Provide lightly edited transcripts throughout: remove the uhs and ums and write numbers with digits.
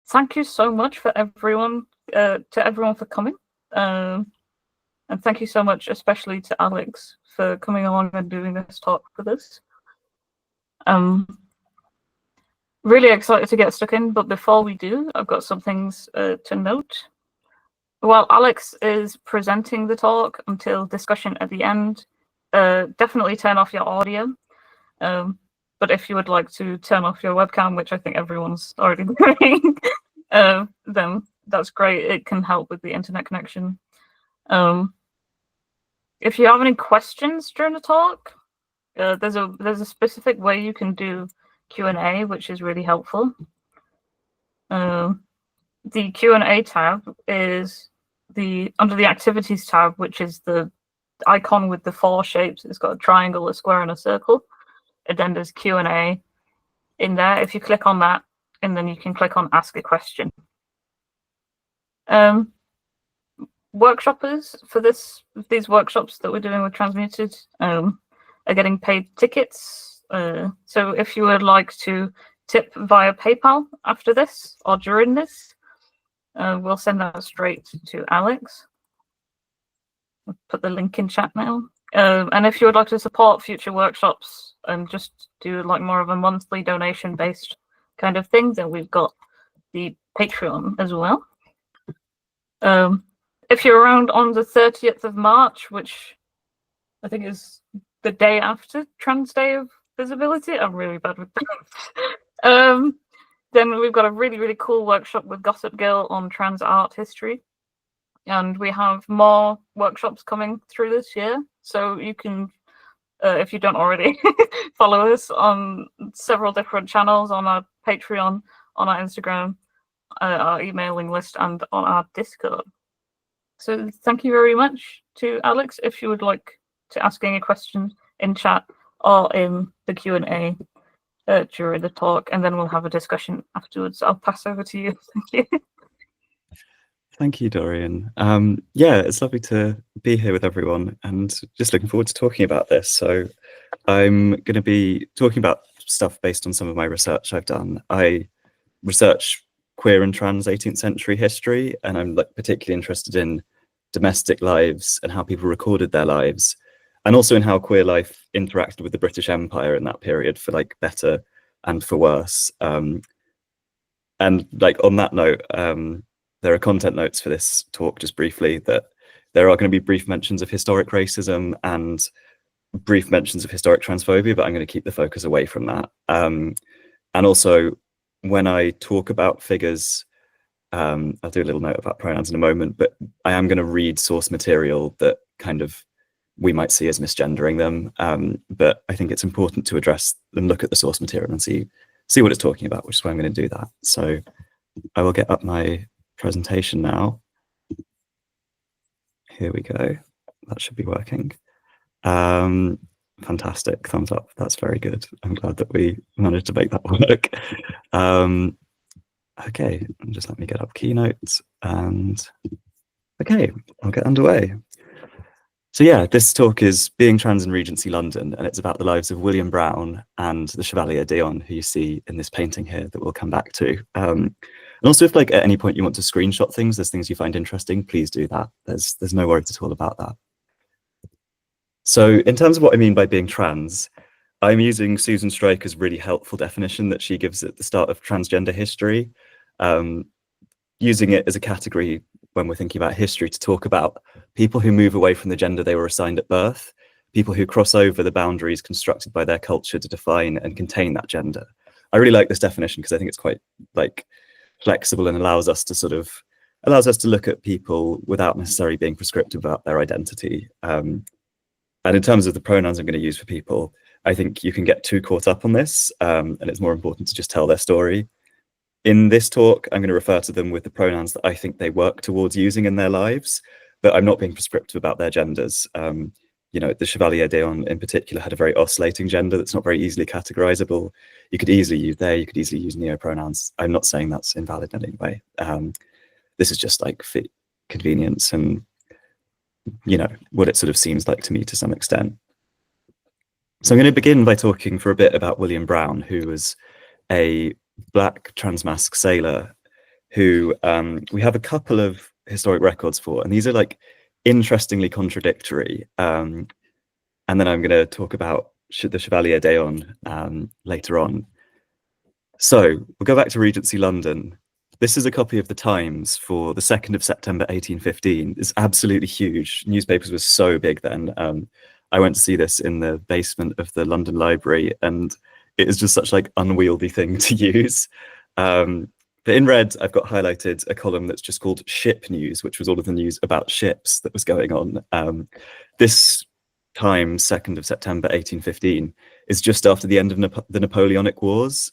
thank you so much for everyone, for coming. And thank you so much, especially to Alex, for coming on and doing this talk with us. Really excited to get stuck in, but before we do, I've got some things to note. While Alex is presenting the talk until discussion at the end, definitely turn off your audio. But if you would like to turn off your webcam, which I think everyone's already doing, then that's great. It can help with the internet connection. If you have any questions during the talk, there's a specific way you can do Q&A, which is really helpful. The Q&A tab is under the activities tab, which is the icon with the 4 shapes. It's got a triangle, a square, and a circle. And then there's Q&A in there. If you click on that, and then you can click on Ask a Question. Workshoppers for these workshops that we're doing with Transmuted are getting paid tickets. So if you would like to tip via PayPal after this or during this, we'll send that straight to Alex. I'll put the link in chat now. And if you would like to support future workshops and just do like more of a monthly donation based kind of thing, then we've got the Patreon as well. If you're around on the 30th of March, which I think is the day after Trans Day of Visibility, I'm really bad with that. Then we've got a really, really cool workshop with Gossip Girl on trans art history. And we have more workshops coming through this year. So you can, if you don't already, follow us on several different channels, on our Patreon, on our Instagram, our emailing list, and on our Discord. So thank you very much to Alex. If you would like to ask any questions in chat or in the Q&A during the talk, and then we'll have a discussion afterwards. I'll pass over to you. Thank you. Thank you, Dorian. Yeah, it's lovely to be here with everyone and just looking forward to talking about this. So I'm going to be talking about stuff based on some of my research I've done. I research queer and trans 18th century history, and I'm particularly interested in domestic lives and how people recorded their lives, and also in how queer life interacted with the British Empire in that period, for better and for worse. And on that note, there are content notes for this talk, just briefly, that there are going to be brief mentions of historic racism and brief mentions of historic transphobia, but I'm going to keep the focus away from that. And also, when I talk about figures, I'll do a little note about pronouns in a moment, but I am going to read source material that we might see as misgendering them. But I think it's important to address and look at the source material and see what it's talking about, which is why I'm going to do that. So I will get up my presentation now. Here we go. That should be working. Fantastic. Thumbs up. That's very good. I'm glad that we managed to make that work. Okay, just let me get up keynotes and okay, I'll get underway. So yeah, this talk is Being Trans in Regency London, and it's about the lives of William Brown and the Chevalier Dion, who you see in this painting here that we'll come back to. And also, if at any point you want to screenshot things, there's things you find interesting, please do that. There's no worries at all about that. So in terms of what I mean by being trans, I'm using Susan Straker's really helpful definition that she gives at the start of transgender history, using it as a category when we're thinking about history to talk about people who move away from the gender they were assigned at birth, people who cross over the boundaries constructed by their culture to define and contain that gender. I really like this definition because I think it's quite flexible and allows us to look at people without necessarily being prescriptive about their identity. And in terms of the pronouns I'm going to use for people, I think you can get too caught up on this, and it's more important to just tell their story. In this talk, I'm going to refer to them with the pronouns that I think they work towards using in their lives, but I'm not being prescriptive about their genders. The Chevalier Dion in particular had a very oscillating gender that's not very easily categorizable. You could easily use they, you could easily use neopronouns. I'm not saying that's invalid in any way. This is just for convenience and, what it sort of seems like to me to some extent. So I'm going to begin by talking for a bit about William Brown, who was a Black transmasc sailor who we have a couple of historic records for, and these are like interestingly contradictory. And then I'm going to talk about the Chevalier d'Eon later on. So we'll go back to Regency London. This is a copy of the Times for the 2nd of September 1815. It's absolutely huge. Newspapers were so big then. I went to see this in the basement of the London Library, and it is just such like unwieldy thing to use. But in red, I've got highlighted a column that's just called Ship News, which was all of the news about ships that was going on. This time, 2nd of September 1815, is just after the end of the Napoleonic Wars.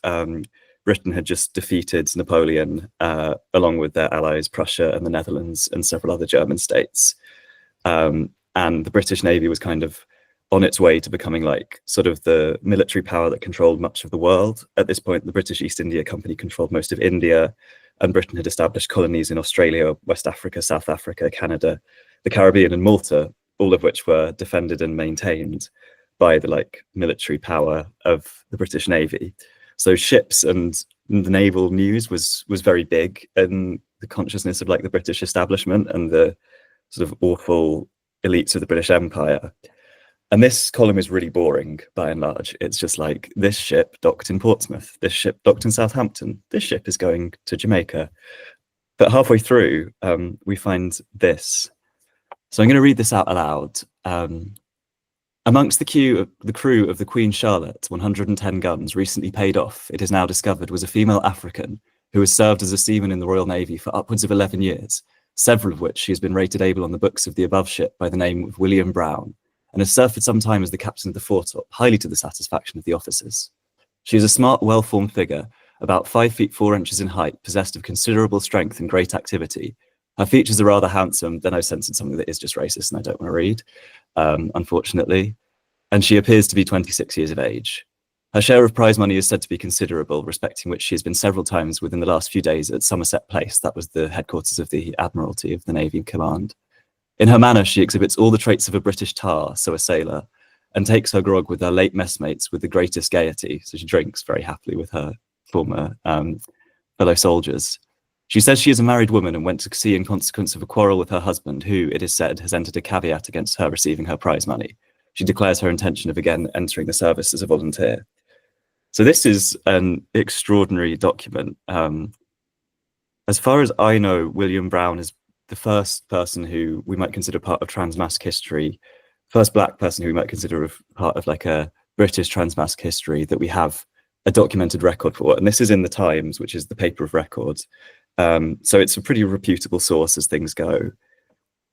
Britain had just defeated Napoleon, along with their allies, Prussia and the Netherlands and several other German states. And the British Navy was kind of on its way to becoming like sort of the military power that controlled much of the world. At this point, the British East India Company controlled most of India, and Britain had established colonies in Australia, West Africa, South Africa, Canada, the Caribbean and Malta, all of which were defended and maintained by the like military power of the British Navy. So ships and the naval news was very big in the consciousness of like the British establishment and the sort of awful elites of the British Empire. And this column is really boring by and large. It's just like, this ship docked in Portsmouth, this ship docked in Southampton, this ship is going to Jamaica. But halfway through, we find this. So I'm going to read this out aloud. Amongst the crew of the Queen Charlotte, 110 guns, recently paid off, it is now discovered, was a female African who has served as a seaman in the Royal Navy for upwards of 11 years, several of which she has been rated able on the books of the above ship by the name of William Brown, and has served for some time as the captain of the foretop, highly to the satisfaction of the officers. She is a smart, well-formed figure, about 5 feet 4 inches in height, possessed of considerable strength and great activity. Her features are rather handsome, then I've censored something that is just racist and I don't want to read, unfortunately. And she appears to be 26 years of age. Her share of prize money is said to be considerable, respecting which she has been several times within the last few days at Somerset Place, that was the headquarters of the Admiralty of the Navy Command. In her manner, she exhibits all the traits of a British tar, so a sailor, and takes her grog with her late messmates with the greatest gaiety. So she drinks very happily with her former fellow soldiers. She says she is a married woman and went to sea in consequence of a quarrel with her husband, who, it is said, has entered a caveat against her receiving her prize money. She declares her intention of again entering the service as a volunteer. So this is an extraordinary document. As far as I know, William Brown is the first person who we might consider part of transmasc history, first Black person who we might consider part of like a British transmasc history that we have a documented record for. And this is in the Times, which is the paper of record. So it's a pretty reputable source as things go.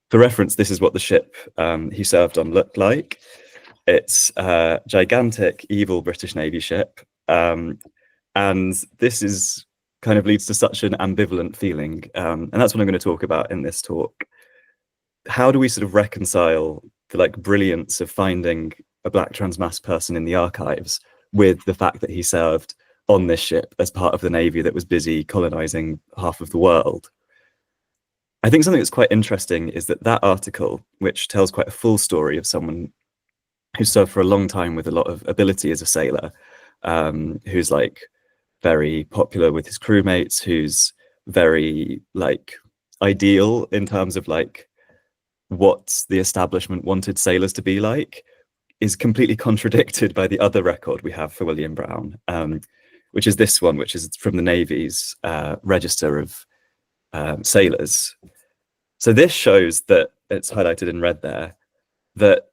For reference, this is what the ship he served on looked like. It's a gigantic, evil British Navy ship. And this is kind of leads to such an ambivalent feeling. And that's what I'm going to talk about in this talk. How do we sort of reconcile the like brilliance of finding a Black transmasc person in the archives with the fact that he served on this ship as part of the Navy that was busy colonizing half of the world? I think something that's quite interesting is that that article, which tells quite a full story of someone who served for a long time with a lot of ability as a sailor, who's like very popular with his crewmates, who's very like ideal in terms of like what the establishment wanted sailors to be like, is completely contradicted by the other record we have for William Brown, which is this one, which is from the Navy's register of sailors. So this shows that, it's highlighted in red there, that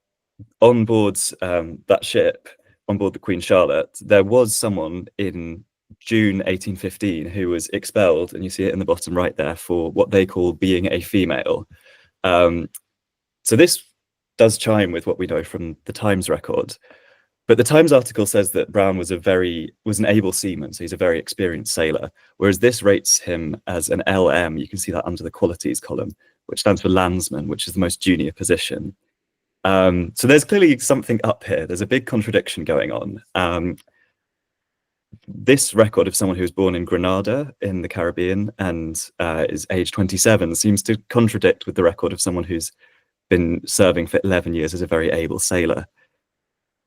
on board that ship, on board the Queen Charlotte, there was someone in June 1815 who was expelled, and you see it in the bottom right there, for what they call being a female. So this does chime with what we know from the Times record. But the Times article says that Brown was an able seaman, so he's a very experienced sailor, whereas this rates him as an LM. You can see that under the qualities column, which stands for landsman, which is the most junior position. So there's clearly something up here. There's a big contradiction going on. This record of someone who was born in Grenada in the Caribbean and is age 27 seems to contradict with the record of someone who's been serving for 11 years as a very able sailor.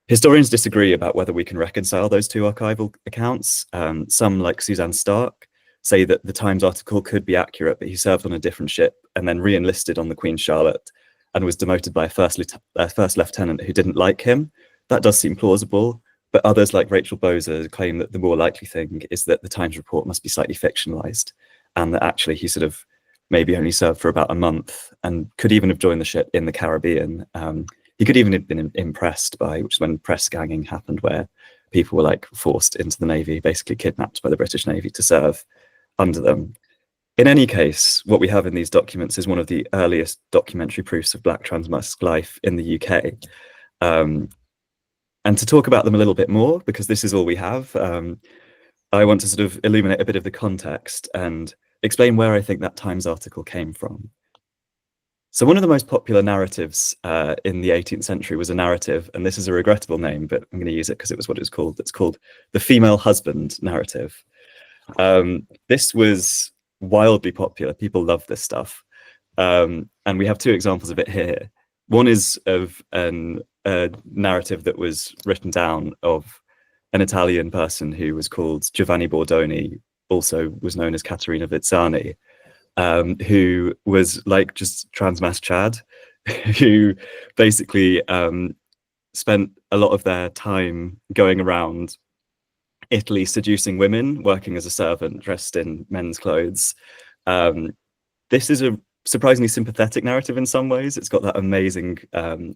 Historians disagree about whether we can reconcile those two archival accounts. Some, like Suzanne Stark, say that the Times article could be accurate, but he served on a different ship and then re-enlisted on the Queen Charlotte and was demoted by a first lieutenant who didn't like him. That does seem plausible, but others like Rachel Bozer claim that the more likely thing is that the Times report must be slightly fictionalized, and that actually he sort of maybe only served for about a month and could even have joined the ship in the Caribbean. He could even have been impressed by, which is when press ganging happened, where people were like forced into the Navy, basically kidnapped by the British Navy to serve under them. In any case, what we have in these documents is one of the earliest documentary proofs of Black transmasc life in the UK. And to talk about them a little bit more, because this is all we have, I want to sort of illuminate a bit of the context and explain where I think that Times article came from. So one of the most popular narratives in the 18th century was a narrative, and this is a regrettable name, but I'm going to use it because it was what it was called. It's called the female husband narrative. This was wildly popular. People love this stuff. And we have two examples of it here. One is of a narrative that was written down of an Italian person who was called Giovanni Bordoni, also was known as Caterina Vizzani, who was like just transmasc Chad, who basically spent a lot of their time going around Italy seducing women, working as a servant, dressed in men's clothes. This is a surprisingly sympathetic narrative in some ways. It's got that amazing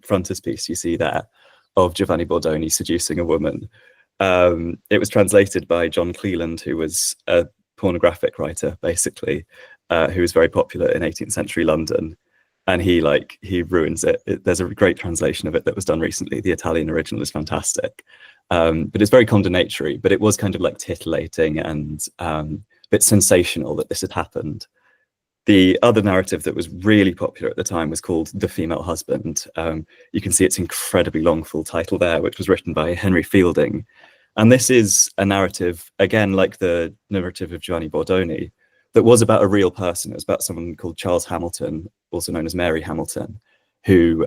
frontispiece you see there of Giovanni Bordoni seducing a woman. It was translated by John Cleland, who was a pornographic writer, basically, who was very popular in 18th century London. And he ruins it. There's a great translation of it that was done recently. The Italian original is fantastic. But it's very condemnatory, but it was kind of like titillating and a bit sensational that this had happened. The other narrative that was really popular at the time was called The Female Husband. You can see its incredibly long full title there, which was written by Henry Fielding. And this is a narrative, again, like the narrative of Giovanni Bordoni, that was about a real person. It was about someone called Charles Hamilton, also known as Mary Hamilton, who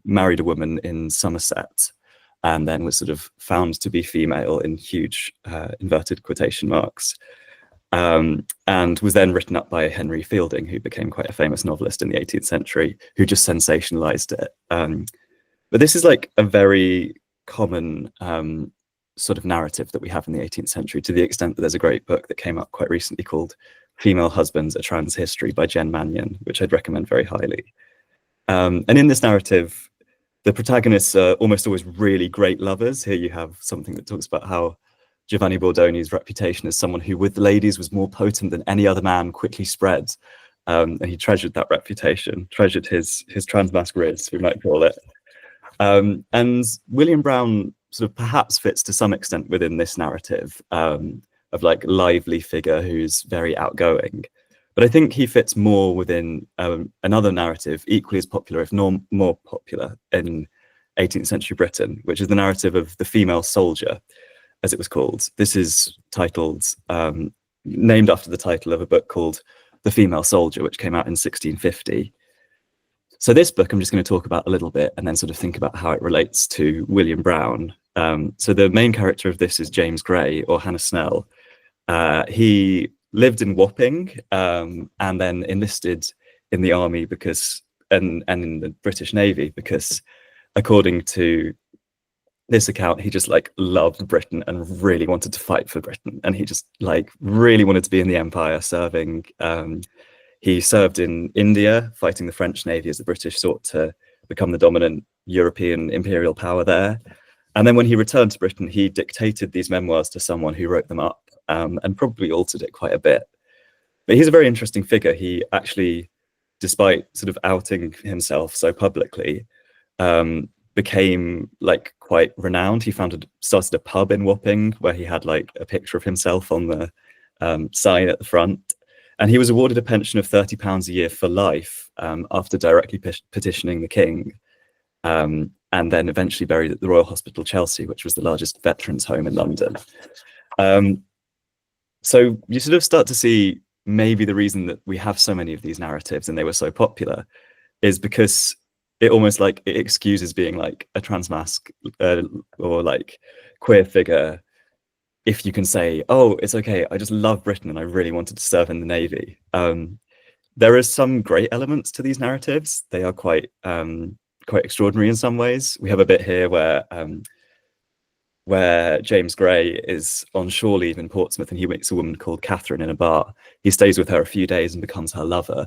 married a woman in Somerset and then was sort of found to be female in huge inverted quotation marks. And was then written up by Henry Fielding, who became quite a famous novelist in the 18th century, who just sensationalized it. But this is like a very common sort of narrative that we have in the 18th century, to the extent that there's a great book that came up quite recently called Female Husbands, A Trans History by Jen Mannion, which I'd recommend very highly. And in this narrative, the protagonists are almost always really great lovers. Here you have something that talks about how Giovanni Bordoni's reputation as someone who with ladies was more potent than any other man quickly spread. And he treasured that reputation, treasured his transmasc riz, we might call it. And William Brown sort of perhaps fits to some extent within this narrative of like lively figure who's very outgoing. But I think he fits more within another narrative equally as popular, if not more popular, in 18th century Britain, which is the narrative of the female soldier, as it was called. This is titled, named after the title of a book called The Female Soldier, which came out in 1650. So this book I'm just going to talk about a little bit and then sort of think about how it relates to William Brown. So the main character of this is James Gray, or Hannah Snell. He lived in Wapping and then enlisted in the army because, and in the British Navy, because according to this account, he just like loved Britain and really wanted to fight for Britain. And he just like really wanted to be in the Empire serving. He served in India, fighting the French Navy as the British sought to become the dominant European imperial power there. And then when he returned to Britain, he dictated these memoirs to someone who wrote them up and probably altered it quite a bit. But he's a very interesting figure. He actually, despite sort of outing himself so publicly, became like quite renowned. He started a pub in Wapping where he had like a picture of himself on the sign at the front. And he was awarded a pension of £30 a year for life after directly petitioning the king, and then eventually buried at the Royal Hospital, Chelsea, which was the largest veterans' home in London. So you sort of start to see maybe the reason that we have so many of these narratives and they were so popular is because it almost like it excuses being like a transmasc or like queer figure if you can say, oh, it's okay, I just love Britain and I really wanted to serve in the Navy. There are some great elements to these narratives. They are quite extraordinary in some ways. We have a bit here where James Gray is on shore leave in Portsmouth and he meets a woman called Catherine in a bar. He stays with her a few days and becomes her lover.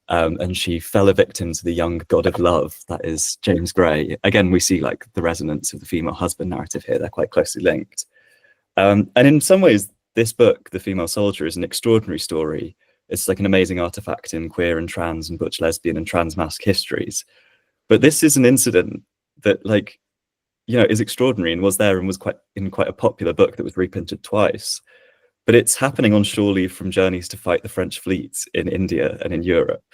And she fell a victim to the young god of love, that is James Gray. Again, we see like the resonance of the female husband narrative here. They're quite closely linked. And in some ways, this book, The Female Soldier, is an extraordinary story. It's like an amazing artifact in queer and trans and butch lesbian and transmasc histories. But this is an incident that, like, you know, is extraordinary and was there and was quite a popular book that was reprinted twice. But it's happening on shore leave from journeys to fight the French fleet in India and in Europe.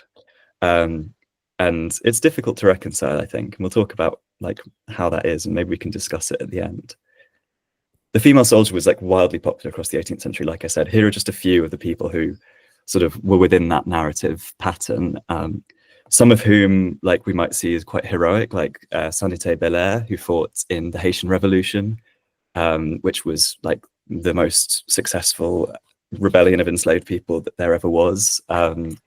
And it's difficult to reconcile, I think. And we'll talk about like how that is, and maybe we can discuss it at the end. The Female Soldier was like wildly popular across the 18th century. Like I said, here are just a few of the people who sort of were within that narrative pattern. Some of whom, like we might see, is quite heroic, like Sanité Belair, who fought in the Haitian Revolution, which was like the most successful rebellion of enslaved people that there ever was. And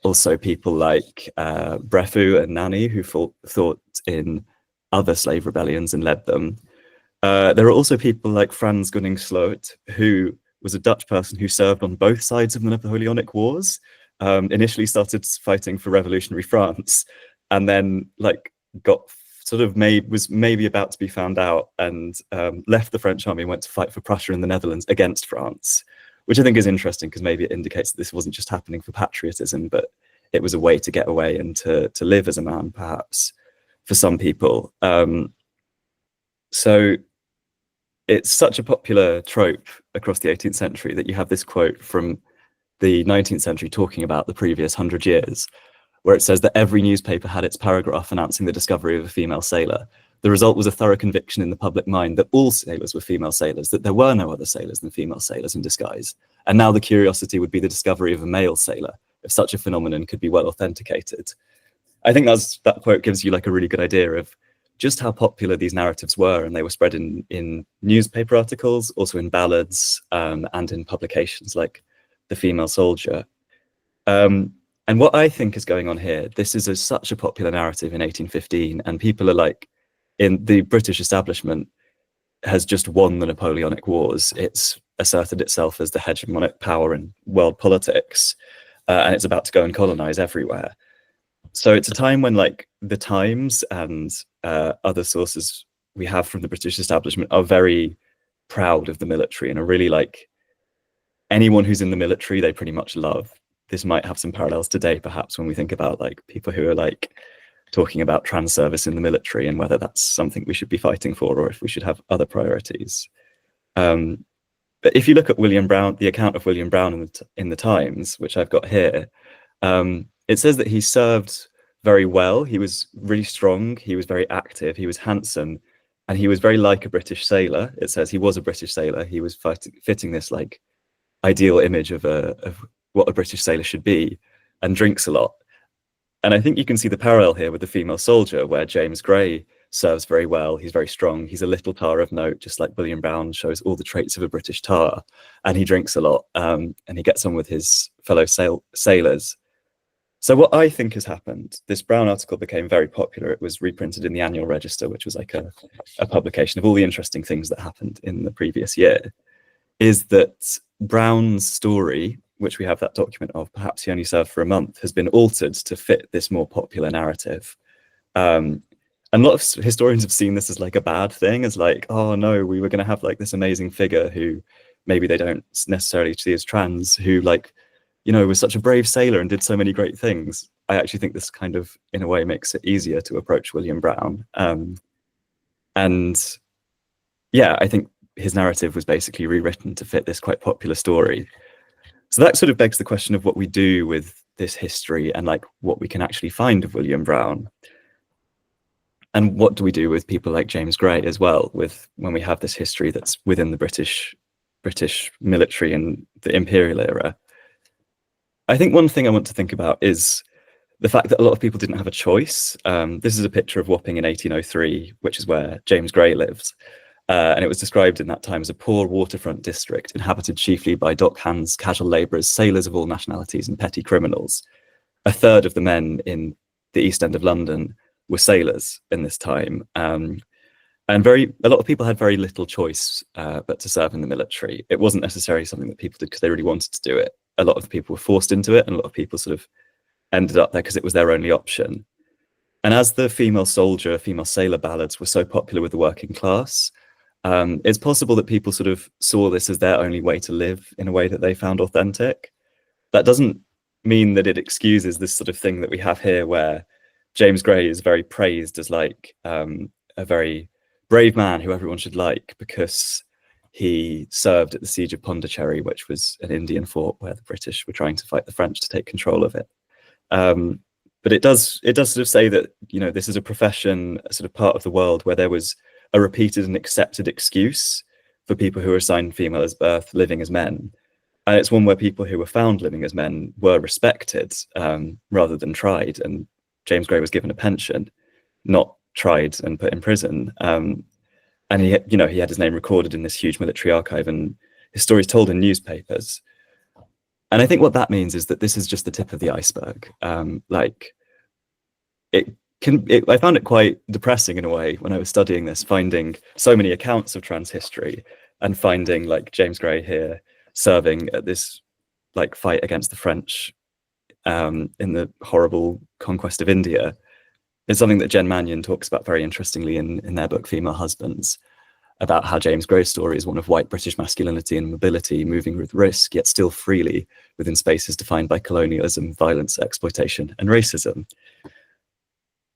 also people like Brefu and Nani, who fought in other slave rebellions and led them. There are also people like Frans Gunning-Sloot, who was a Dutch person who served on both sides of the Napoleonic Wars. Initially started fighting for revolutionary France, and then like was maybe about to be found out and left the French army and went to fight for Prussia in the Netherlands against France, which I think is interesting because maybe it indicates that this wasn't just happening for patriotism, but it was a way to get away and to live as a man, perhaps, for some people. So it's such a popular trope across the 18th century that you have this quote from the 19th century talking about the previous 100 years, where it says that every newspaper had its paragraph announcing the discovery of a female sailor. The result was a thorough conviction in the public mind that all sailors were female sailors, that there were no other sailors than female sailors in disguise. And now the curiosity would be the discovery of a male sailor, if such a phenomenon could be well authenticated. I think that quote gives you like a really good idea of just how popular these narratives were, and they were spread in newspaper articles, also in ballads, and in publications like The Female Soldier. And what I think is going on here, this is such a popular narrative in 1815, and people are like, in the British establishment has just won the Napoleonic Wars. It's asserted itself as the hegemonic power in world politics, and it's about to go and colonize everywhere. So it's a time when like the Times and other sources we have from the British establishment are very proud of the military and are really like, anyone who's in the military, they pretty much love. This might have some parallels today, perhaps, when we think about like people who are like talking about trans service in the military and whether that's something we should be fighting for or if we should have other priorities. But if you look at William Brown, the account of William Brown in the Times, which I've got here, it says that he served very well. He was really strong. He was very active. He was handsome, and he was very like a British sailor. It says he was a British sailor. He was fitting this like ideal image of what a British sailor should be, and drinks a lot. And I think you can see the parallel here with The Female Soldier, where James Gray serves very well. He's very strong. He's a little tar of note, just like William Brown shows all the traits of a British tar, and he drinks a lot, and he gets on with his fellow sailors. So what I think has happened, this Brown article became very popular. It was reprinted in the Annual Register, which was like a publication of all the interesting things that happened in the previous year, is that Brown's story, which we have that document of, perhaps he only served for a month, has been altered to fit this more popular narrative. And a lot of historians have seen this as like a bad thing, as like, oh no, we were going to have like this amazing figure who maybe they don't necessarily see as trans, who like, you know, was such a brave sailor and did so many great things. I actually think this kind of, in a way, makes it easier to approach William Brown. And yeah, I think his narrative was basically rewritten to fit this quite popular story. So that sort of begs the question of what we do with this history and like what we can actually find of William Brown. And what do we do with people like James Gray as well, when we have this history that's within the British military and the imperial era. I think one thing I want to think about is the fact that a lot of people didn't have a choice. This is a picture of Wapping in 1803, which is where James Gray lives. And it was described in that time as a poor waterfront district inhabited chiefly by dockhands, casual labourers, sailors of all nationalities, and petty criminals. A third of the men in the East End of London were sailors in this time. And a lot of people had very little choice but to serve in the military. It wasn't necessarily something that people did because they really wanted to do it. A lot of people were forced into it, and a lot of people sort of ended up there because it was their only option. And as the female soldier, female sailor ballads were so popular with the working class, it's possible that people sort of saw this as their only way to live in a way that they found authentic. That doesn't mean that it excuses this sort of thing that we have here where James Gray is very praised as like a very brave man who everyone should like because he served at the siege of Pondicherry, which was an Indian fort where the British were trying to fight the French to take control of it. But it does sort of say that, you know, this is a profession, a sort of part of the world where there was a repeated and accepted excuse for people who were assigned female as birth living as men. And it's one where people who were found living as men were respected rather than tried. And James Gray was given a pension, not tried and put in prison. And he had his name recorded in this huge military archive, and his story is told in newspapers. And I think what that means is that this is just the tip of the iceberg. I found it quite depressing in a way when I was studying this, finding so many accounts of trans history and finding like James Gray here serving at this like fight against the French in the horrible conquest of India. It's something that Jen Mannion talks about very interestingly in their book Female Husbands, about how James Gray's story is one of white British masculinity and mobility moving with risk, yet still freely within spaces defined by colonialism, violence, exploitation, and racism.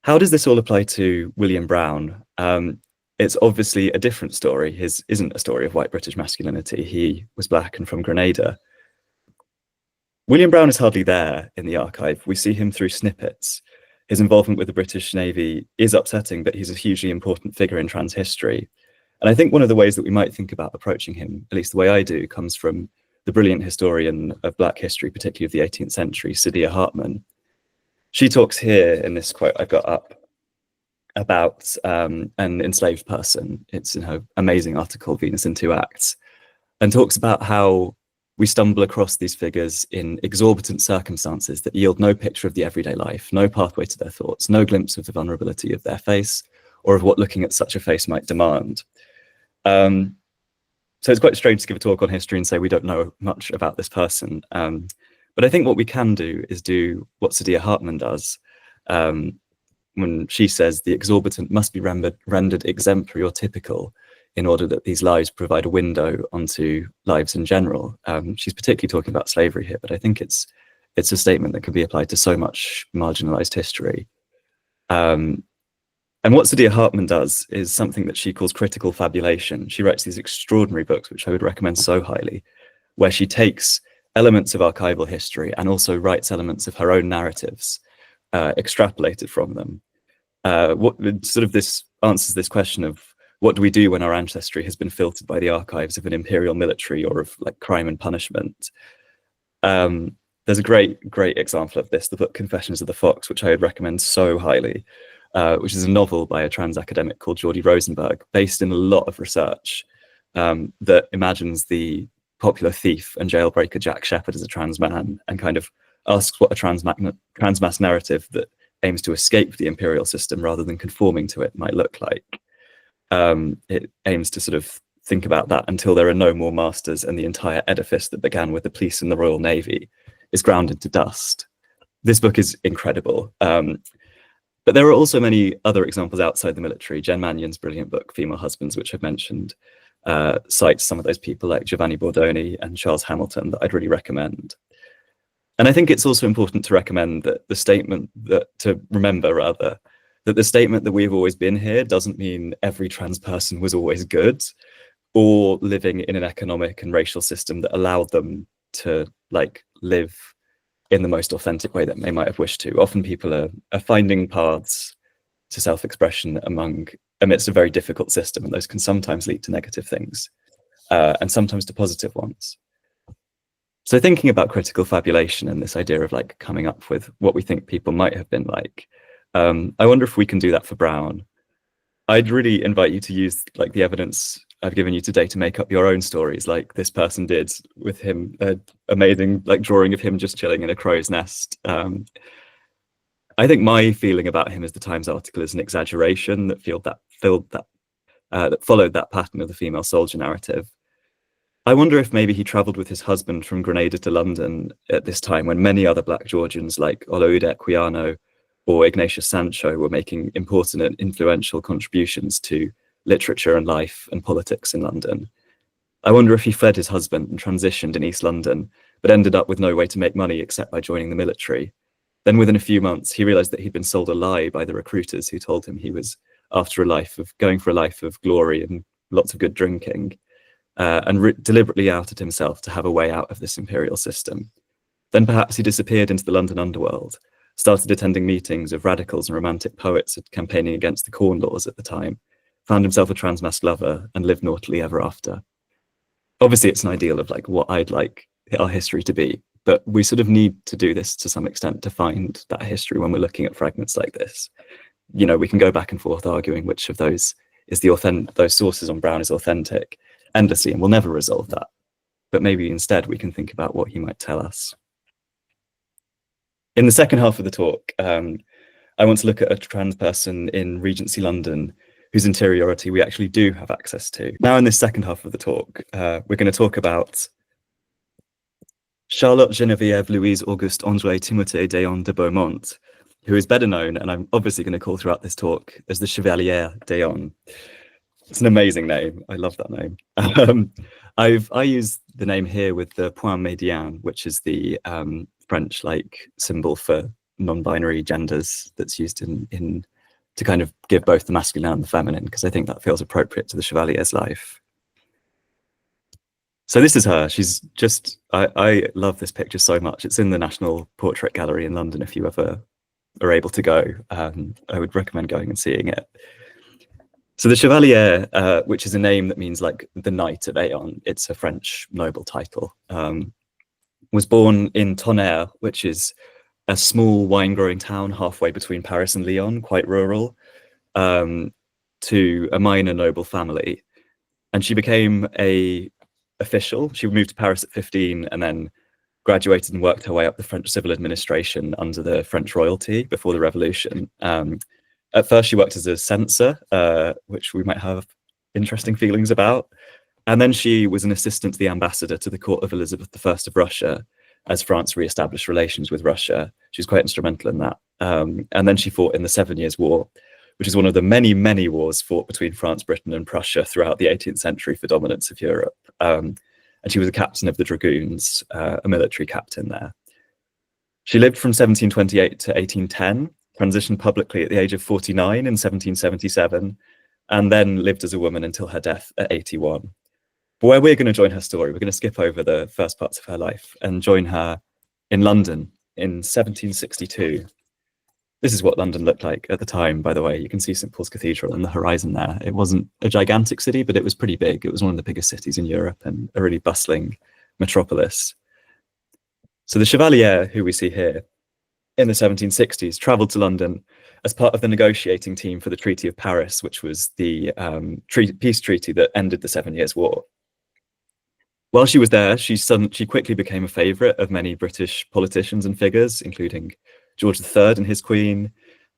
How does this all apply to William Brown? It's obviously a different story. His isn't a story of white British masculinity. He was Black and from Grenada. William Brown is hardly there in the archive. We see him through snippets. His involvement with the British Navy is upsetting, but he's a hugely important figure in trans history. And I think one of the ways that we might think about approaching him, at least the way I do, comes from the brilliant historian of Black history, particularly of the 18th century, Saidiya Hartman. She talks here in this quote I got up about an enslaved person. It's in her amazing article, Venus in Two Acts, and talks about how we stumble across these figures in exorbitant circumstances that yield no picture of the everyday life, no pathway to their thoughts, no glimpse of the vulnerability of their face or of what looking at such a face might demand. So it's quite strange to give a talk on history and say we don't know much about this person. But I think what we can do is do what Saidiya Hartman does when she says the exorbitant must be rendered exemplary or typical in order that these lives provide a window onto lives in general. She's particularly talking about slavery here, but I think it's a statement that can be applied to so much marginalized history. And what Saidiya Hartman does is something that she calls critical fabulation. She writes these extraordinary books, which I would recommend so highly, where she takes elements of archival history and also writes elements of her own narratives, extrapolated from them. This answers this question of what do we do when our ancestry has been filtered by the archives of an imperial military or of like crime and punishment? There's a great example of this, the book Confessions of the Fox, which I would recommend so highly, which is a novel by a trans academic called Geordie Rosenberg, based in a lot of research that imagines the popular thief and jailbreaker Jack Shepherd as a trans man and kind of asks what a transmasc narrative that aims to escape the imperial system rather than conforming to it might look like. It aims to sort of think about that until there are no more masters and the entire edifice that began with the police and the Royal Navy is ground into dust. This book is incredible. But there are also many other examples outside the military. Jen Mannion's brilliant book, Female Husbands, which I've mentioned, cites some of those people like Giovanni Bordoni and Charles Hamilton that I'd really recommend. And I think it's also important to recommend that the statement that the statement that we've always been here doesn't mean every trans person was always good or living in an economic and racial system that allowed them to like live in the most authentic way that they might have wished to. Often people are finding paths to self-expression amidst a very difficult system, and those can sometimes lead to negative things and sometimes to positive ones. So thinking about critical fabulation and this idea of like coming up with what we think people might have been like, I wonder if we can do that for Brown. I'd really invite you to use like the evidence I've given you today to make up your own stories, like this person did with him, amazing like drawing of him just chilling in a crow's nest. I think my feeling about him as the Times article is an exaggeration that followed that pattern of the female soldier narrative. I wonder if maybe he travelled with his husband from Grenada to London at this time when many other Black Georgians like Oloide Equiano or Ignatius Sancho were making important and influential contributions to literature and life and politics in London. I wonder if he fled his husband and transitioned in East London, but ended up with no way to make money except by joining the military. Then within a few months, he realized that he'd been sold a lie by the recruiters who told him he was after going for a life of glory and lots of good drinking, and deliberately outed himself to have a way out of this imperial system. Then perhaps he disappeared into the London underworld, started attending meetings of radicals and romantic poets campaigning against the Corn Laws at the time, found himself a transmasc lover, and lived naughtily ever after. Obviously, it's an ideal of like what I'd like our history to be, but we sort of need to do this to some extent to find that history when we're looking at fragments like this. You know, we can go back and forth arguing which of those is those sources on Brown is authentic endlessly, and we'll never resolve that. But maybe instead we can think about what he might tell us. In the second half of the talk, I want to look at a trans person in Regency London whose interiority we actually do have access to. Now, in this second half of the talk, we're going to talk about Charlotte Geneviève Louise Auguste André Timothée Déon de Beaumont, who is better known, and I'm obviously going to call throughout this talk, as the Chevalier Déon. It's an amazing name. I love that name. I use the name here with the point médian, which is the French symbol for non-binary genders that's used to kind of give both the masculine and the feminine, because I think that feels appropriate to the Chevalier's life. So this is her. She's just, I love this picture so much. It's in the National Portrait Gallery in London. If you ever are able to go, I would recommend going and seeing it. So the Chevalier, which is a name that means like the Knight of Aeon, it's a French noble title, was born in Tonnerre, which is a small wine-growing town halfway between Paris and Lyon, quite rural, to a minor noble family. And she became a official. She moved to Paris at 15 and then graduated and worked her way up the French civil administration under the French royalty before the revolution. At first, she worked as a censor, which we might have interesting feelings about. And then she was an assistant to the ambassador to the court of Elizabeth I of Russia as France re-established relations with Russia. She was quite instrumental in that. And then she fought in the 7 Years' War, which is one of the many, many wars fought between France, Britain, and Prussia throughout the 18th century for dominance of Europe. And she was a captain of the Dragoons, a military captain there. She lived from 1728 to 1810, transitioned publicly at the age of 49 in 1777, and then lived as a woman until her death at 81. But where we're going to join her story, we're going to skip over the first parts of her life and join her in London in 1762. This is what London looked like at the time, by the way. You can see St. Paul's Cathedral on the horizon there. It wasn't a gigantic city, but it was pretty big. It was one of the biggest cities in Europe and a really bustling metropolis. So the Chevalier, who we see here, in the 1760s, travelled to London as part of the negotiating team for the Treaty of Paris, which was the peace treaty that ended the 7 Years' War. While she was there, she quickly became a favourite of many British politicians and figures, including George III and his queen,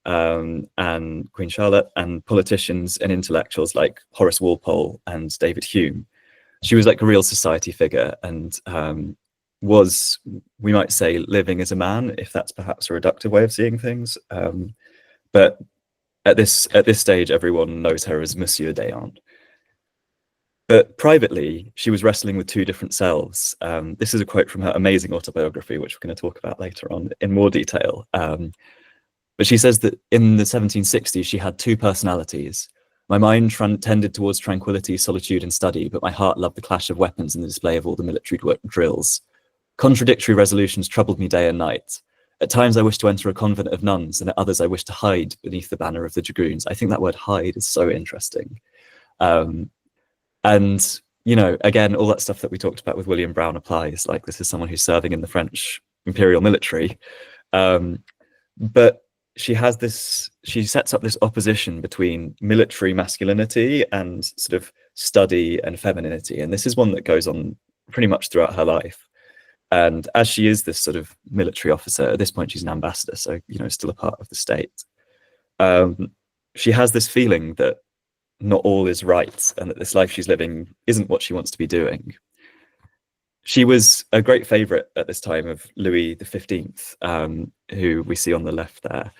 and Queen Charlotte, and politicians and intellectuals like Horace Walpole and David Hume. She was like a real society figure and was, we might say, living as a man, if that's perhaps a reductive way of seeing things. But at this stage, everyone knows her as Monsieur Déon. But privately, she was wrestling with two different selves. This is a quote from her amazing autobiography, which we're going to talk about later on in more detail. But she says that in the 1760s, she had two personalities. My mind tended towards tranquility, solitude, and study, but my heart loved the clash of weapons and the display of all the military drills. Contradictory resolutions troubled me day and night. At times I wished to enter a convent of nuns, and at others I wished to hide beneath the banner of the dragoons. I think that word hide is so interesting. And, you know, again, all that stuff that we talked about with William Brown applies. Like, this is someone who's serving in the French imperial military. But she sets up this opposition between military masculinity and sort of study and femininity. And this is one that goes on pretty much throughout her life. And as she is this sort of military officer, at this point she's an ambassador, so, you know, still a part of the state. She has this feeling that not all is right and that this life she's living isn't what she wants to be doing. She was a great favourite at this time of Louis XV, who we see on the left there.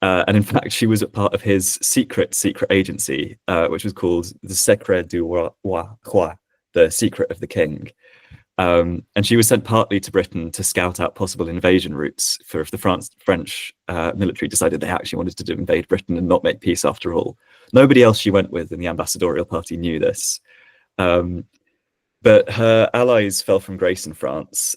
And in fact, she was a part of his secret agency, which was called the Secret du Roi, the Secret of the King. And she was sent partly to Britain to scout out possible invasion routes for if the French military decided they actually wanted to invade Britain and not make peace after all. Nobody else she went with in the ambassadorial party knew this. But her allies fell from grace in France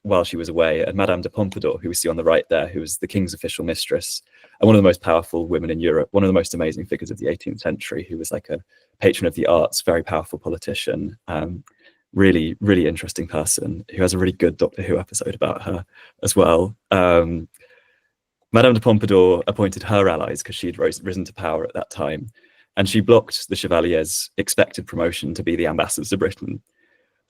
while she was away, and Madame de Pompadour, who we see on the right there, who was the king's official mistress, and one of the most powerful women in Europe, one of the most amazing figures of the 18th century, who was like a patron of the arts, very powerful politician, really, really interesting person, who has a really good Doctor Who episode about her as well. Madame de Pompadour appointed her allies because she'd risen to power at that time, and she blocked the Chevalier's expected promotion to be the ambassador to Britain.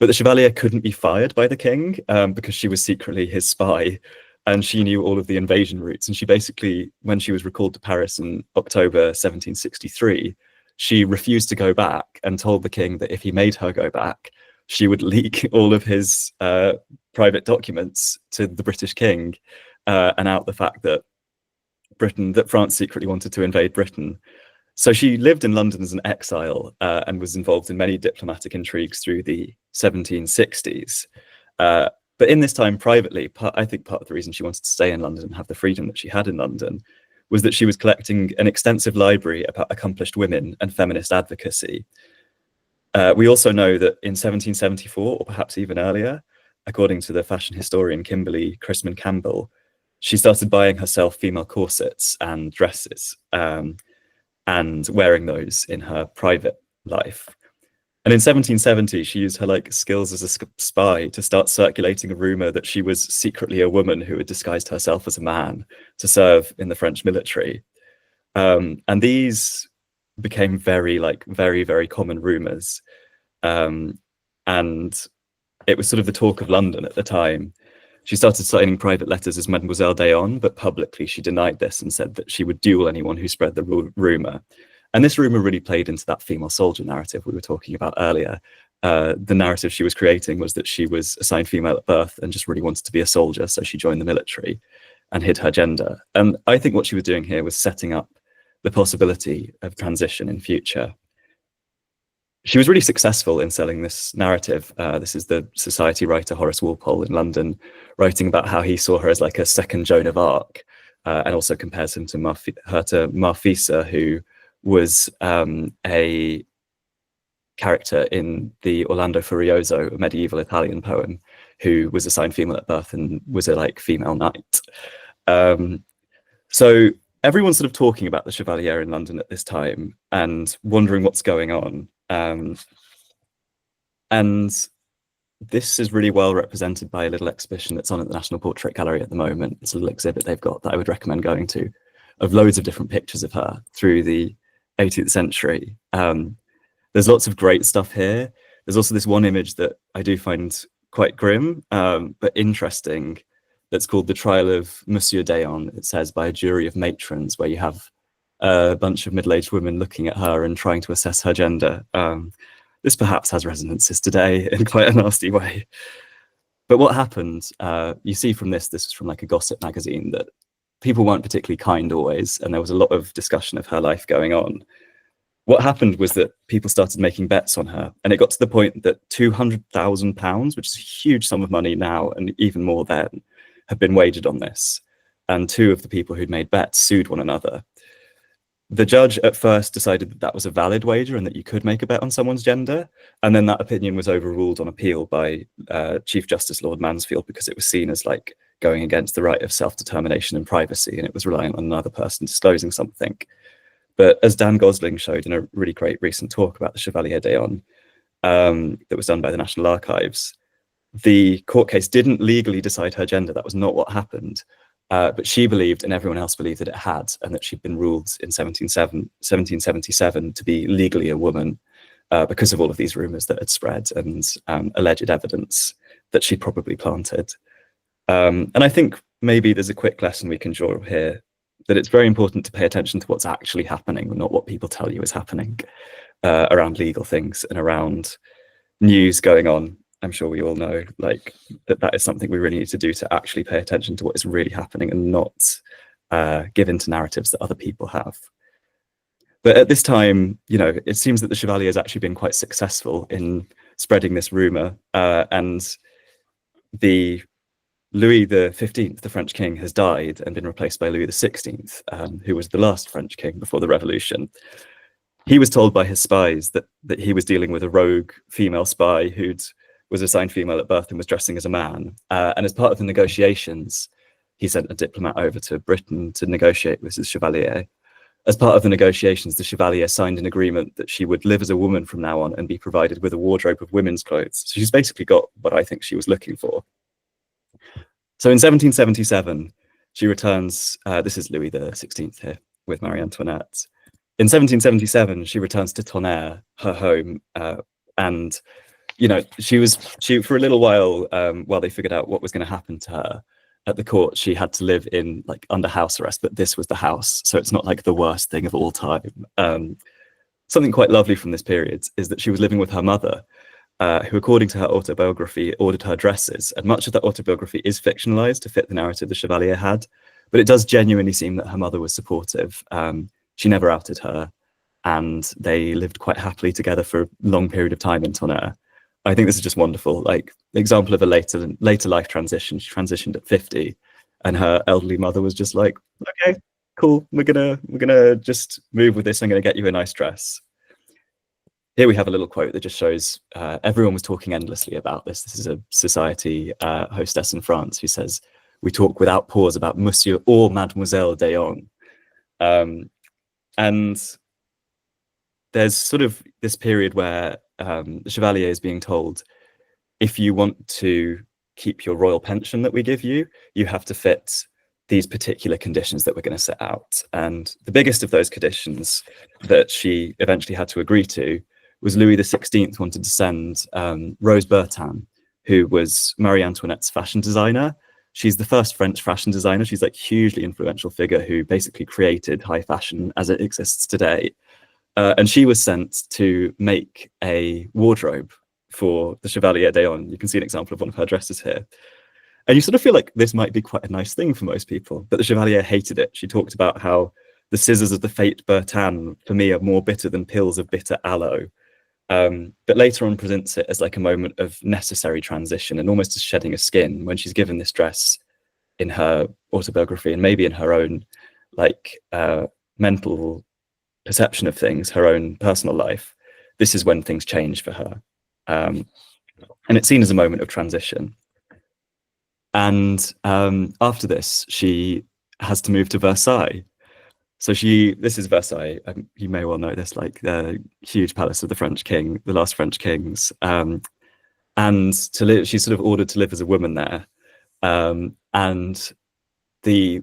But the Chevalier couldn't be fired by the king because she was secretly his spy, and she knew all of the invasion routes. And she basically, when she was recalled to Paris in October 1763, she refused to go back and told the king that if he made her go back, she would leak all of his private documents to the British king and out the fact that France secretly wanted to invade Britain. So she lived in London as an exile and was involved in many diplomatic intrigues through the 1760s. But in this time privately, I think part of the reason she wanted to stay in London and have the freedom that she had in London was that she was collecting an extensive library about accomplished women and feminist advocacy. We also know that in 1774, or perhaps even earlier, according to the fashion historian Kimberly Chrisman Campbell, she started buying herself female corsets and dresses and wearing those in her private life. And in 1770, she used her skills as a spy to start circulating a rumor that she was secretly a woman who had disguised herself as a man to serve in the French military. And these became very, very common rumors. And it was sort of the talk of London at the time. She started signing private letters as Mademoiselle d'Eon, but publicly she denied this and said that she would duel anyone who spread the rumor. And this rumor really played into that female soldier narrative we were talking about earlier. The narrative she was creating was that she was assigned female at birth and just really wanted to be a soldier, so she joined the military and hid her gender. And I think what she was doing here was setting up the possibility of transition in future. She was really successful in selling this narrative. This is the society writer Horace Walpole in London, writing about how he saw her as like a second Joan of Arc, and also compares her to Marfisa, who was a character in the Orlando Furioso, a medieval Italian poem, who was assigned female at birth and was a female knight. So everyone's sort of talking about the Chevalier in London at this time and wondering what's going on. And this is really well represented by a little exhibition that's on at the National Portrait Gallery at the moment. It's a little exhibit they've got that I would recommend going to, of loads of different pictures of her through the 18th century. There's lots of great stuff here. There's also this one image that I do find quite grim, but interesting, that's called The Trial of Monsieur d'Eon, it says, by a jury of matrons, where you have a bunch of middle-aged women looking at her and trying to assess her gender. This perhaps has resonances today in quite a nasty way. But what happened, you see from this is from a gossip magazine, that people weren't particularly kind always, and there was a lot of discussion of her life going on. What happened was that people started making bets on her, and it got to the point that £200,000, which is a huge sum of money now, and even more then, had been wagered on this. And two of the people who'd made bets sued one another. The judge at first decided that that was a valid wager and that you could make a bet on someone's gender. And then that opinion was overruled on appeal by Chief Justice Lord Mansfield, because it was seen as going against the right of self-determination and privacy, and it was relying on another person disclosing something. But as Dan Gosling showed in a really great recent talk about the Chevalier d'Eon that was done by the National Archives, the court case didn't legally decide her gender. That was not what happened. But she believed, and everyone else believed, that it had, and that she'd been ruled in 1777 to be legally a woman because of all of these rumours that had spread and alleged evidence that she'd probably planted. And I think maybe there's a quick lesson we can draw here, that it's very important to pay attention to what's actually happening, not what people tell you is happening around legal things and around news going on. I'm sure we all know like that is something we really need to do, to actually pay attention to what is really happening and not give into narratives that other people have. But at this time, you know, it seems that the Chevalier has actually been quite successful in spreading this rumor, and the Louis XV, the French king, has died and been replaced by Louis XVI, who was the last French king before the Revolution. He was told by his spies that he was dealing with a rogue female spy who'd was assigned female at birth and was dressing as a man. And as part of the negotiations, he sent a diplomat over to Britain to negotiate with the Chevalier. As part of the negotiations, the Chevalier signed an agreement that she would live as a woman from now on and be provided with a wardrobe of women's clothes. So she's basically got what I think she was looking for. So in 1777, she returns, this is Louis XVI here with Marie Antoinette. In 1777, she returns to Tonnerre, her home, and you know, she for a little while they figured out what was going to happen to her at the court, she had to live in like under house arrest, but this was the house, so it's not like the worst thing of all time. Something quite lovely from this period is that she was living with her mother, who, according to her autobiography, ordered her dresses, and much of that autobiography is fictionalized to fit the narrative the Chevalier had, but it does genuinely seem that her mother was supportive. She never outed her, and they lived quite happily together for a long period of time in Tonnerre. I think this is just wonderful, like the example of a later life transition. She transitioned at 50, and her elderly mother was just like, okay, cool, we're gonna just move with this. I'm gonna get you a nice dress. Here we have a little quote that just shows everyone was talking endlessly about this. This is a society hostess in France who says, "We talk without pause about Monsieur or Mademoiselle d'Eon." And there's sort of this period where the Chevalier is being told, if you want to keep your royal pension that we give you, you have to fit these particular conditions that we're going to set out. And the biggest of those conditions that she eventually had to agree to was Louis XVI wanted to send Rose Bertin, who was Marie Antoinette's fashion designer. She's the first French fashion designer. She's like hugely influential figure who basically created high fashion as it exists today. And she was sent to make a wardrobe for the Chevalier d'Eon. You can see an example of one of her dresses here. And you sort of feel like this might be quite a nice thing for most people, but the Chevalier hated it. She talked about how the scissors of the Fate Bertin, for me, are more bitter than pills of bitter aloe. But later on presents it as like a moment of necessary transition and almost as shedding a skin when she's given this dress in her autobiography, and maybe in her own like mental perception of things, her own personal life. This is when things change for her. And it's seen as a moment of transition. And after this, she has to move to Versailles. So this is Versailles. You may well know this, like the huge palace of the French king, the last French kings. And to live, she's sort of ordered to live as a woman there. And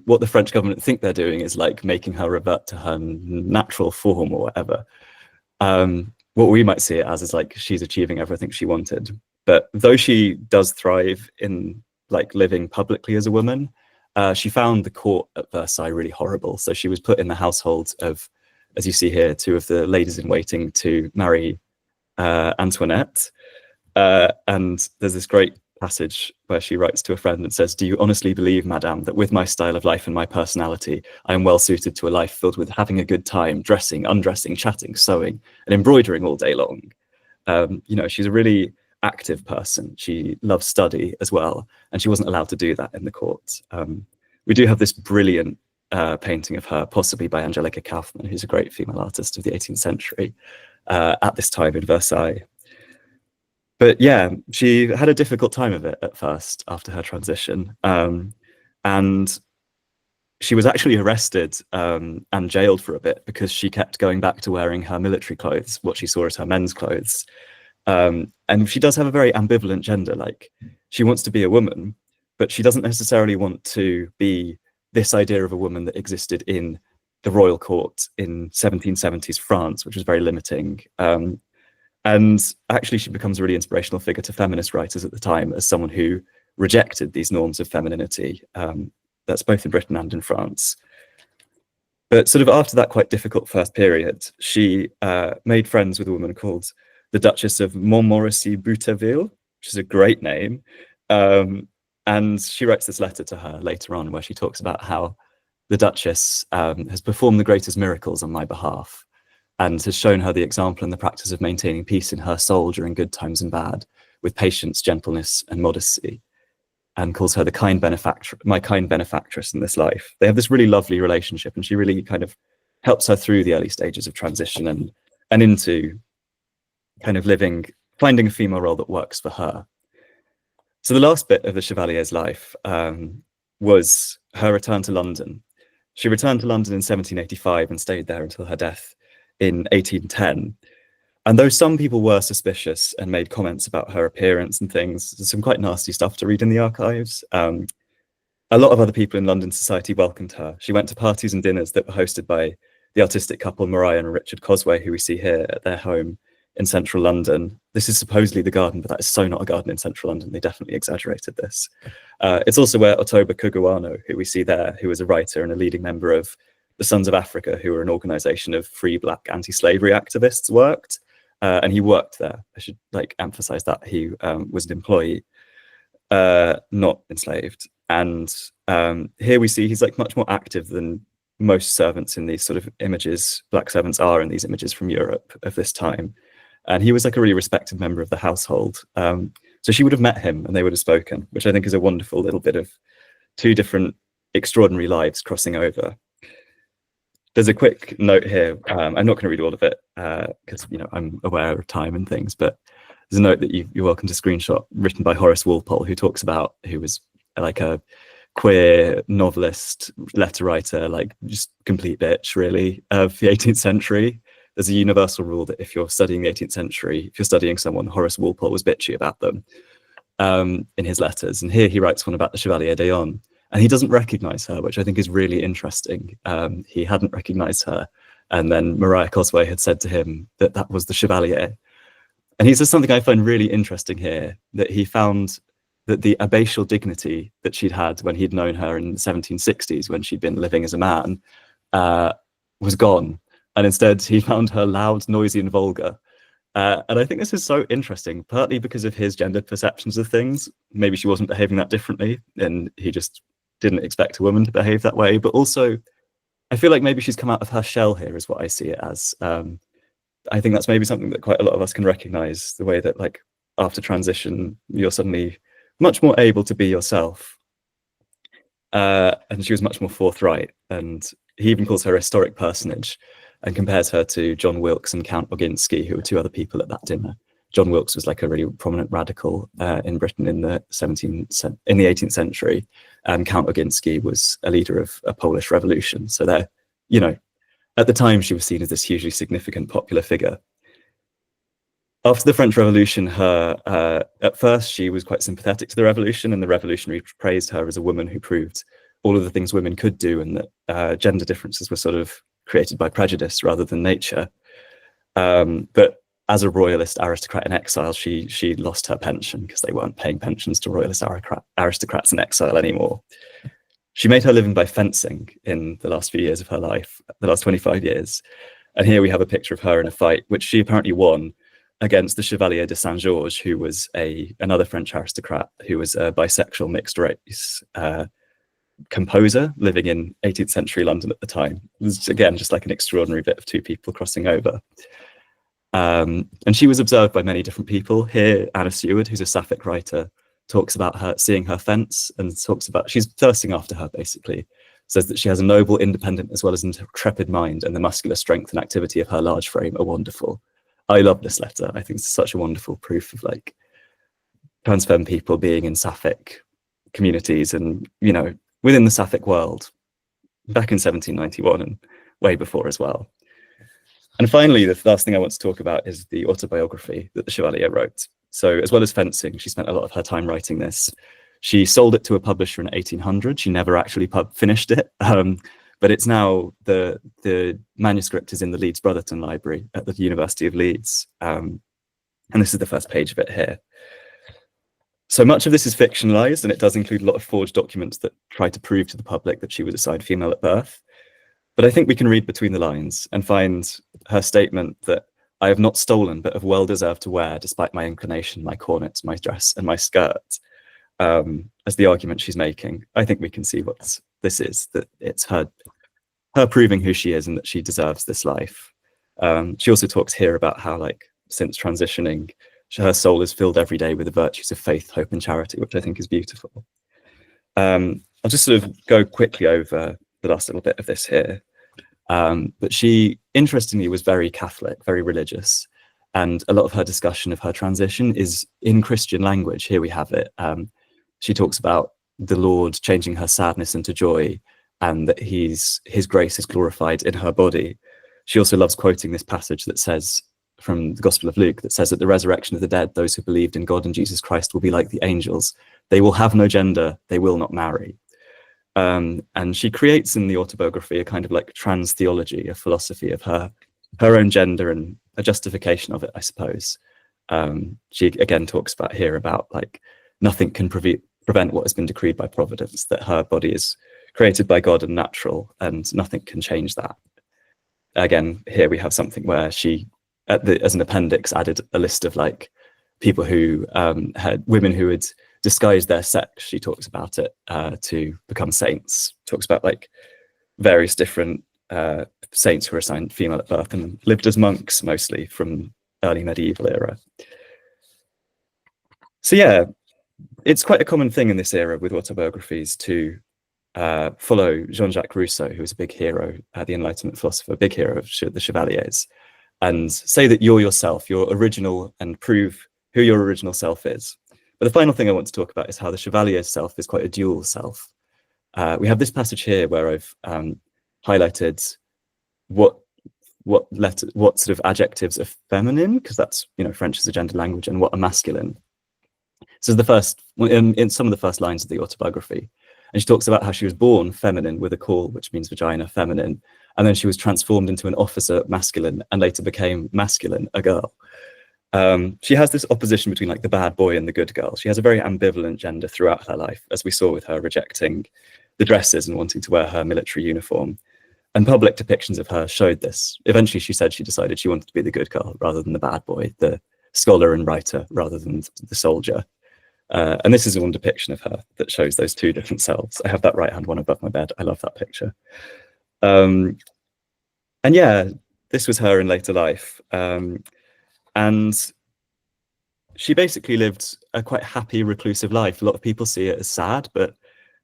what the French government think they're doing is like making her revert to her natural form or whatever. What we might see it as is like she's achieving everything she wanted. But though she does thrive in like living publicly as a woman, she found the court at Versailles really horrible. So she was put in the household of, as you see here, two of the ladies in waiting to Marie Antoinette. And there's this great passage where she writes to a friend and says, "Do you honestly believe, madame, that with my style of life and my personality, I am well suited to a life filled with having a good time, dressing, undressing, chatting, sewing, and embroidering all day long?" You know, she's a really active person. She loves study as well, and she wasn't allowed to do that in the court. We do have this brilliant painting of her, possibly by Angelica Kauffmann, who's a great female artist of the 18th century, at this time in Versailles. But yeah, she had a difficult time of it at first after her transition. And she was actually arrested and jailed for a bit because she kept going back to wearing her military clothes, what she saw as her men's clothes. And she does have a very ambivalent gender. Like, she wants to be a woman, but she doesn't necessarily want to be this idea of a woman that existed in the royal court in 1770s France, which was very limiting. And actually, she becomes a really inspirational figure to feminist writers at the time as someone who rejected these norms of femininity. That's both in Britain and in France. But sort of after that quite difficult first period, she made friends with a woman called the Duchess of Montmorency-Boutteville, which is a great name. And she writes this letter to her later on where she talks about how the Duchess has performed the greatest miracles on my behalf and has shown her the example and the practice of maintaining peace in her soul during good times and bad, with patience, gentleness, and modesty, and calls her my kind benefactress in this life. They have this really lovely relationship, and she really kind of helps her through the early stages of transition and into kind of finding a female role that works for her. So the last bit of the Chevalier's life was her return to London. She returned to London in 1785 and stayed there until her death in 1810. And though some people were suspicious and made comments about her appearance and things, there's some quite nasty stuff to read in the archives. A lot of other people in London society welcomed her. She went to parties and dinners that were hosted by the artistic couple Maria and Richard Cosway, who we see here at their home in central London. This is supposedly the garden, but that is so not a garden in central London. They definitely exaggerated this. It's also where Otoba Kugawano, who we see there, who was a writer and a leading member of the Sons of Africa, who were an organization of free Black anti-slavery activists, worked. And he worked there. I should emphasize that he was an employee, not enslaved. And here we see he's much more active than most servants in these sort of images. Black servants are in these images from Europe of this time. And he was a really respected member of the household. So she would have met him and they would have spoken, which I think is a wonderful little bit of two different extraordinary lives crossing over. There's a quick note here. I'm not going to read all of it because I'm aware of time and things, but there's a note that you're welcome to screenshot written by Horace Walpole, who was like a queer novelist, letter writer, just complete bitch really of the 18th century. There's a universal rule that if you're studying the 18th century, if you're studying someone, Horace Walpole was bitchy about them in his letters. And here he writes one about the Chevalier d'Eon. And he doesn't recognize her, which I think is really interesting. He hadn't recognized her. And then Maria Cosway had said to him that that was the Chevalier. And he says something I find really interesting here, that he found that the abbatial dignity that she'd had when he'd known her in the 1760s, when she'd been living as a man, was gone. And instead, he found her loud, noisy, and vulgar. And I think this is so interesting, partly because of his gendered perceptions of things. Maybe she wasn't behaving that differently, and he just didn't expect a woman to behave that way. But also, I feel like maybe she's come out of her shell here, is what I see it as. I think that's maybe something that quite a lot of us can recognize, the way that after transition, you're suddenly much more able to be yourself. And she was much more forthright. And he even calls her a historic personage and compares her to John Wilkes and Count Oginski, who were two other people at that dinner. John Wilkes was a really prominent radical in Britain in the 18th century. Count Oginski was a leader of a Polish revolution. So they're, at the time she was seen as this hugely significant popular figure. After the French Revolution, at first she was quite sympathetic to the revolution, and the revolutionaries praised her as a woman who proved all of the things women could do, and that gender differences were sort of created by prejudice rather than nature. But as a royalist aristocrat in exile, she lost her pension because they weren't paying pensions to royalist aristocrats in exile anymore. She made her living by fencing in the last few years of her life, the last 25 years. And here we have a picture of her in a fight, which she apparently won against the Chevalier de Saint-Georges, who was another French aristocrat who was a bisexual mixed race composer living in 18th century London at the time. It was, again, just an extraordinary bit of two people crossing over. And she was observed by many different people. Here, Anna Seward, who's a Sapphic writer, talks about her seeing her fence and talks about, she's thirsting after her, basically. Says that she has a noble, independent, as well as intrepid mind, and the muscular strength and activity of her large frame are wonderful. I love this letter. I think it's such a wonderful proof of trans femme people being in Sapphic communities and, within the Sapphic world back in 1791 and way before as well. And finally, the last thing I want to talk about is the autobiography that the Chevalier wrote. So as well as fencing, she spent a lot of her time writing this. She sold it to a publisher in 1800. She never actually finished it, but it's now the manuscript is in the Leeds Brotherton Library at the University of Leeds, and this is the first page of it here. So much of this is fictionalized, and it does include a lot of forged documents that try to prove to the public that she was assigned female at birth. But I think we can read between the lines and find her statement that I have not stolen, but have well deserved to wear, despite my inclination, my cornets, my dress, and my skirt, as the argument she's making. I think we can see what this is, that it's her proving who she is and that she deserves this life. She also talks here about how, like, since transitioning, her soul is filled every day with the virtues of faith, hope, and charity, which I think is beautiful. I'll just sort of go quickly over the last little bit of this here. But she, interestingly, was very Catholic, very religious. And a lot of her discussion of her transition is in Christian language. Here we have it. She talks about the Lord changing her sadness into joy, and that his grace is glorified in her body. She also loves quoting this passage that says, from the Gospel of Luke, that says, at the resurrection of the dead, those who believed in God and Jesus Christ will be like the angels. They will have no gender, they will not marry. And she creates in the autobiography a kind of like trans theology, a philosophy of her own gender and a justification of it, I suppose. She again talks about here about like nothing can prevent what has been decreed by providence, that her body is created by God and natural, and nothing can change that. Again, here we have something where she, as an appendix, added a list of like people who had women who had disguised their sex. She talks about it to become saints. Talks about like various different saints who were assigned female at birth and lived as monks, mostly from early medieval era. So yeah, it's quite a common thing in this era with autobiographies to follow Jean-Jacques Rousseau, who was a big hero, the Enlightenment philosopher, big hero of the Chevaliers, and say that you're yourself, you're original, and prove who your original self is. But the final thing I want to talk about is how the Chevalier's self is quite a dual self. We have this passage here where I've highlighted what sort of adjectives are feminine, because that's, you know, French is a gender language, and what are masculine. This is the first, in some of the first lines of the autobiography. And she talks about how she was born feminine with a call, which means vagina, feminine. And then she was transformed into an officer, masculine, and later became masculine, a girl. She has this opposition between like the bad boy and the good girl. She has a very ambivalent gender throughout her life, as we saw with her rejecting the dresses and wanting to wear her military uniform. And public depictions of her showed this. Eventually, she said she decided she wanted to be the good girl rather than the bad boy, the scholar and writer rather than the soldier. And this is one depiction of her that shows those two different selves. I have that right-hand one above my bed. I love that picture. And yeah, this was her in later life. And she basically lived a quite happy, reclusive life. A lot of people see it as sad, but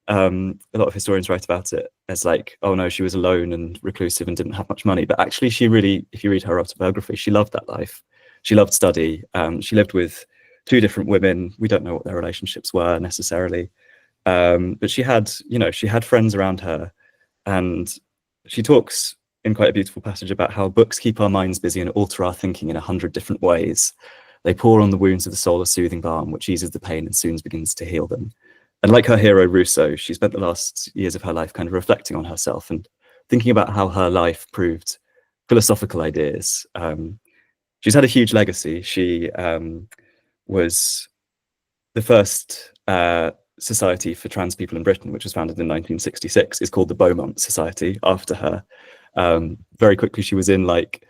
a lot of historians write about it as like, oh no, she was alone and reclusive and didn't have much money. But actually, she really, if you read her autobiography, she loved that life. She loved study. She lived with two different women. We don't know what their relationships were necessarily. But she had, you know, she had friends around her. And she talks in quite a beautiful passage about how books keep our minds busy and alter our thinking in 100 different ways. They pour on the wounds of the soul a soothing balm, which eases the pain and soon begins to heal them. And like her hero Rousseau, she spent the last years of her life kind of reflecting on herself and thinking about how her life proved philosophical ideas. She's had a huge legacy. She was the first society for trans people in Britain, which was founded in 1966, is called the Beaumont Society after her. Very quickly, she was in like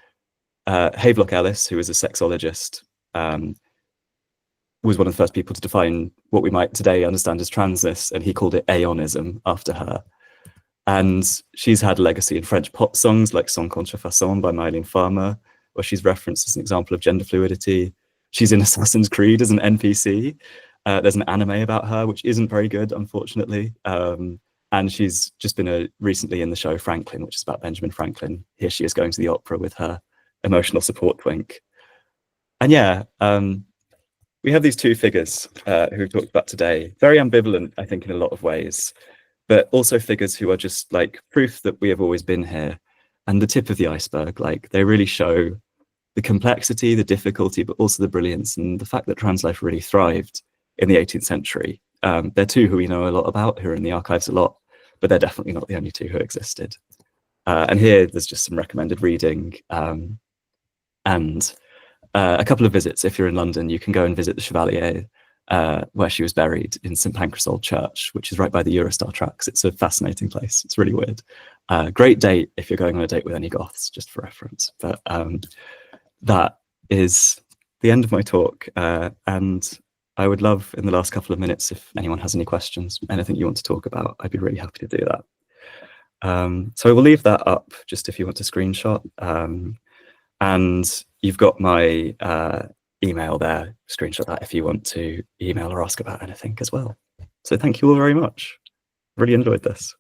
Havelock Ellis, who was a sexologist, was one of the first people to define what we might today understand as transness, and he called it aeonism after her. And she's had a legacy in French pop songs like Sans Contrefaçon by Mylene Farmer, where she's referenced as an example of gender fluidity. She's in Assassin's Creed as an NPC. There's an anime about her, which isn't very good, unfortunately. And she's just been recently in the show Franklin, which is about Benjamin Franklin. Here she is going to the opera with her emotional support twink. And yeah, we have these two figures who we've talked about today, very ambivalent, I think, in a lot of ways, but also figures who are just like proof that we have always been here and the tip of the iceberg. Like they really show the complexity, the difficulty, but also the brilliance and the fact that trans life really thrived in the 18th century. They're two who we know a lot about, who are in the archives a lot, but they're definitely not the only two who existed. And here there's just some recommended reading, and a couple of visits. If you're in London, you can go and visit the Chevalier, where she was buried in St Pancras Old Church, which is right by the Eurostar tracks. It's a fascinating place. It's really weird. Great date if you're going on a date with any Goths, just for reference. But that is the end of my talk. And I would love, in the last couple of minutes, if anyone has any questions, anything you want to talk about, I'd be really happy to do that. So I will leave that up just if you want to screenshot. And you've got my email there, screenshot that if you want to email or ask about anything as well. So thank you all very much. Really enjoyed this.